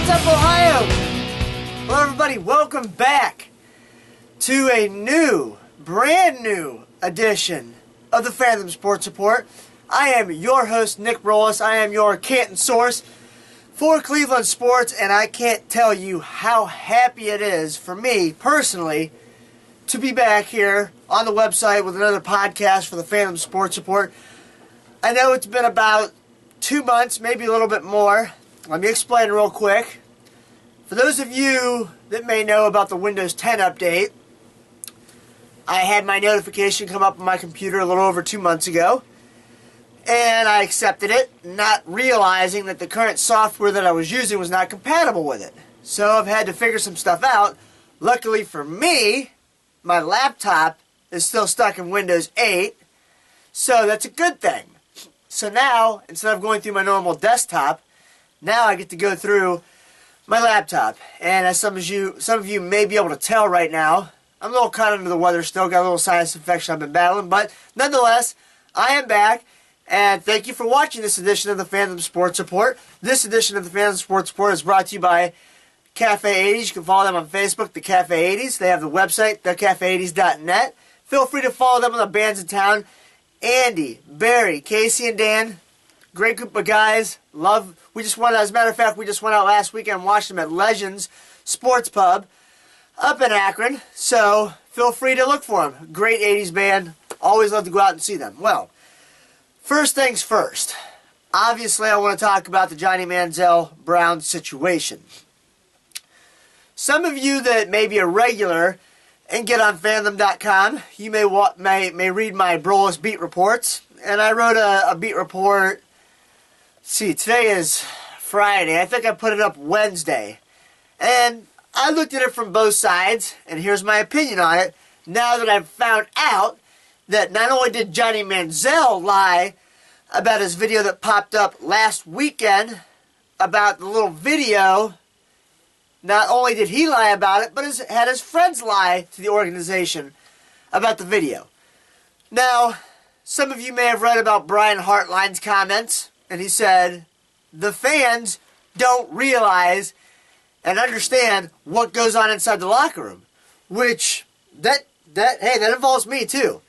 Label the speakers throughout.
Speaker 1: Fanthem, Ohio. Hello everybody, welcome back to a brand new edition of the Fanthem Sports Report. I am your host, Nick Brolis. I am your Canton source for Cleveland sports, and I can't tell you how happy it is for me, personally, to be back here on the website with another podcast for the Fanthem Sports Report. I know it's been about 2 months, maybe a little bit more. Let me explain real quick. For those of you that may know about the Windows 10 update, I had my notification come up on my computer a little over 2 months ago, and I accepted it, not realizing that the current software that I was using was not compatible with it. So I've had to figure some stuff out. Luckily for me, my laptop is still stuck in Windows 8, so that's a good thing. So now, instead of going through my normal desktop, now I get to go through my laptop. And as some of you may be able to tell right now, I'm a little kind of under the weather still, got a little sinus infection I've been battling, but nonetheless, I am back, and thank you for watching this edition of the Fanthem Sports Report. This edition of the Fanthem Sports Report is brought to you by Cafe 80s. You can follow them on Facebook, the Cafe 80s. They have the website, thecafe80s.net. Feel free to follow them on the bands in town. Andy, Barry, Casey, and Dan. Great group of guys. As a matter of fact, we just went out last weekend and watched them at Legends Sports Pub up in Akron. So feel free to look for them. Great 80s band. Always love to go out and see them. Well, first things first. Obviously, I want to talk about the Johnny Manziel Browns situation. Some of you that may be a regular and get on Fanthem.com, you may read my Brolis beat reports. And I wrote a beat report. See, today is Friday. I think I put it up Wednesday. And I looked at it from both sides, and here's my opinion on it. Now that I've found out that not only did Johnny Manziel lie about his video that popped up last weekend about the little video, not only did he lie about it, but had his friends lie to the organization about the video. Now, some of you may have read about Brian Hartline's comments, and he said, the fans don't realize and understand what goes on inside the locker room. Which, that involves me too.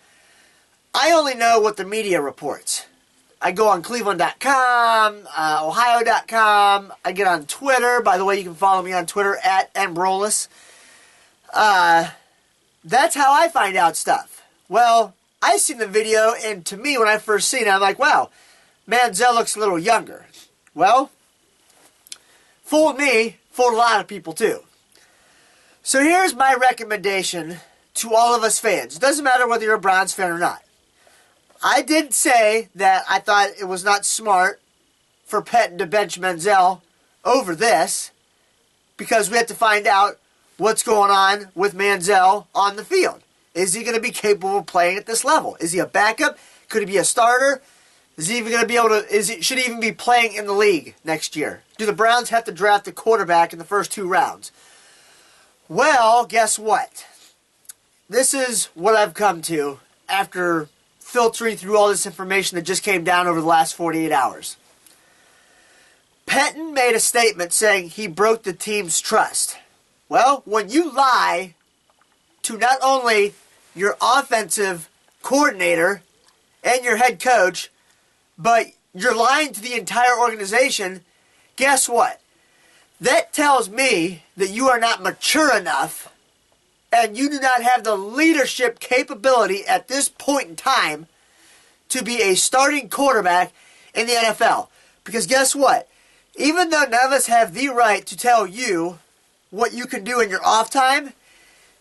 Speaker 1: I only know what the media reports. I go on Cleveland.com, Ohio.com, I get on Twitter. By the way, you can follow me on Twitter at @mbrolis. That's how I find out stuff. Well, I seen the video, and to me, when I first seen it, I'm like, wow, Manziel looks a little younger. Well, fooled me, fooled a lot of people too. So here's my recommendation to all of us fans. It doesn't matter whether you're a Browns fan or not. I did say that I thought it was not smart for Pettine to bench Manziel over this, because we have to find out what's going on with Manziel on the field. Is he going to be capable of playing at this level? Is he a backup? Could he be a starter? Is he even going to be able to? Should he even be playing in the league next year? Do the Browns have to draft a quarterback in the first 2 rounds? Well, guess what? This is what I've come to after filtering through all this information that just came down over the last 48 hours. Pettine made a statement saying he broke the team's trust. Well, when you lie to not only your offensive coordinator and your head coach, but you're lying to the entire organization, guess what? That tells me that you are not mature enough and you do not have the leadership capability at this point in time to be a starting quarterback in the NFL. Because guess what? Even though none of us have the right to tell you what you can do in your off time,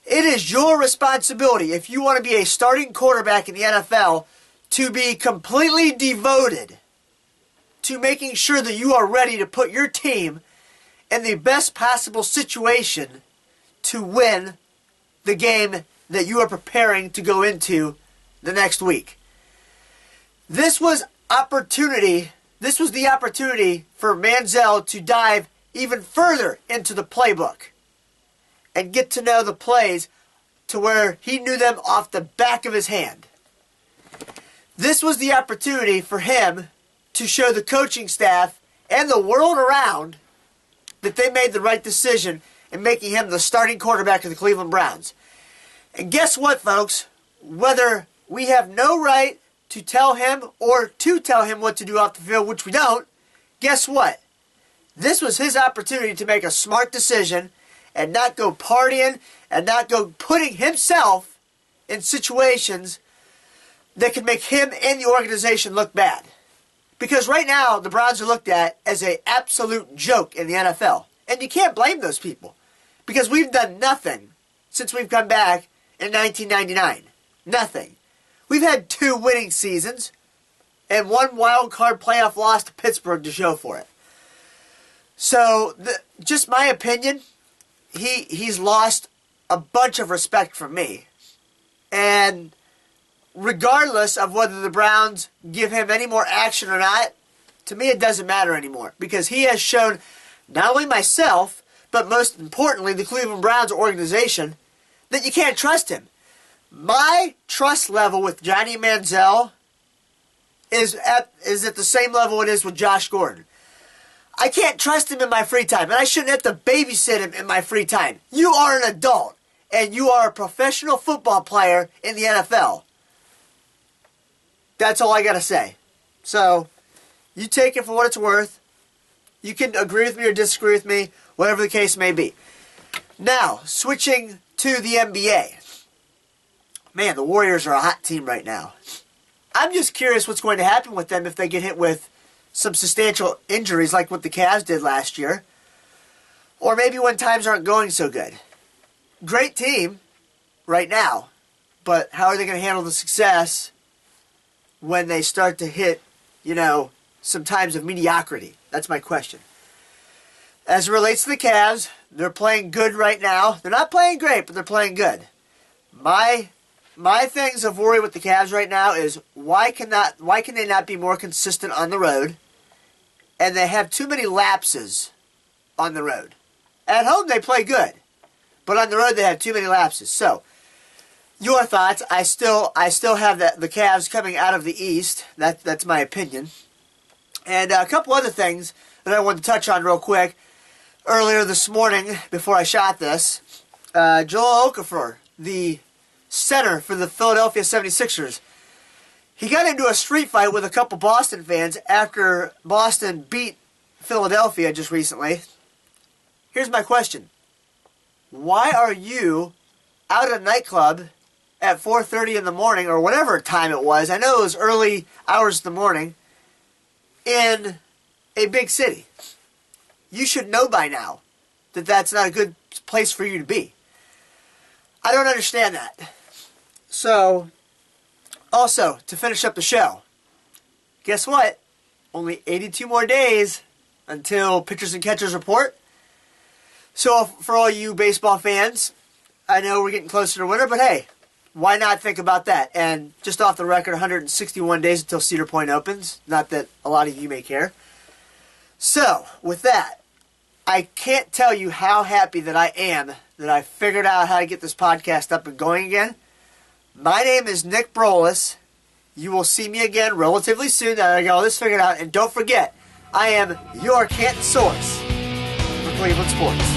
Speaker 1: it is your responsibility, if you want to be a starting quarterback in the NFL, to be completely devoted to making sure that you are ready to put your team in the best possible situation to win the game that you are preparing to go into the next week. This was the opportunity for Manziel to dive even further into the playbook and get to know the plays to where he knew them off the back of his hand. This was the opportunity for him to show the coaching staff and the world around that they made the right decision in making him the starting quarterback of the Cleveland Browns. And guess what, folks? Whether we have no right to tell him or to tell him what to do off the field, which we don't, guess what? This was his opportunity to make a smart decision and not go partying and not go putting himself in situations that could make him and the organization look bad. Because right now, the Browns are looked at as an absolute joke in the NFL. And you can't blame those people. Because we've done nothing since we've come back in 1999. Nothing. We've had 2 winning seasons and 1 wild card playoff loss to Pittsburgh to show for it. So, just my opinion, he's lost a bunch of respect from me. And regardless of whether the Browns give him any more action or not, to me it doesn't matter anymore. Because he has shown not only myself, but most importantly the Cleveland Browns organization, that you can't trust him. My trust level with Johnny Manziel is at the same level it is with Josh Gordon. I can't trust him in my free time, and I shouldn't have to babysit him in my free time. You are an adult, and you are a professional football player in the NFL. That's all I got to say. So, you take it for what it's worth. You can agree with me or disagree with me, whatever the case may be. Now, switching to the NBA. Man, the Warriors are a hot team right now. I'm just curious what's going to happen with them if they get hit with some substantial injuries like what the Cavs did last year. Or maybe when times aren't going so good. Great team right now, but how are they going to handle the success when they start to hit, some times of mediocrity? That's my question. As it relates to the Cavs, they're playing good right now. They're not playing great, but they're playing good. My things of worry with the Cavs right now is why can they not be more consistent on the road? And they have too many lapses on the road. At home they play good, but on the road they have too many lapses. So, your thoughts? I still have the Cavs coming out of the East. That's my opinion. And a couple other things that I wanted to touch on real quick. Earlier this morning, before I shot this, Joel Okafor, the center for the Philadelphia 76ers, he got into a street fight with a couple Boston fans after Boston beat Philadelphia just recently. Here's my question. Why are you out at a nightclub at 4:30 in the morning, or whatever time it was, I know it was early hours of the morning, in a big city? You should know by now that that's not a good place for you to be. I don't understand that. So, also, to finish up the show, guess what? Only 82 more days until pitchers and catchers report. So, for all you baseball fans, I know we're getting closer to winter, but hey, why not think about that? And just off the record, 161 days until Cedar Point opens. Not that a lot of you may care. So, with that, I can't tell you how happy that I am that I figured out how to get this podcast up and going again. My name is Nick Brolis. You will see me again relatively soon now that I got all this figured out. And don't forget, I am your Canton source for Cleveland sports.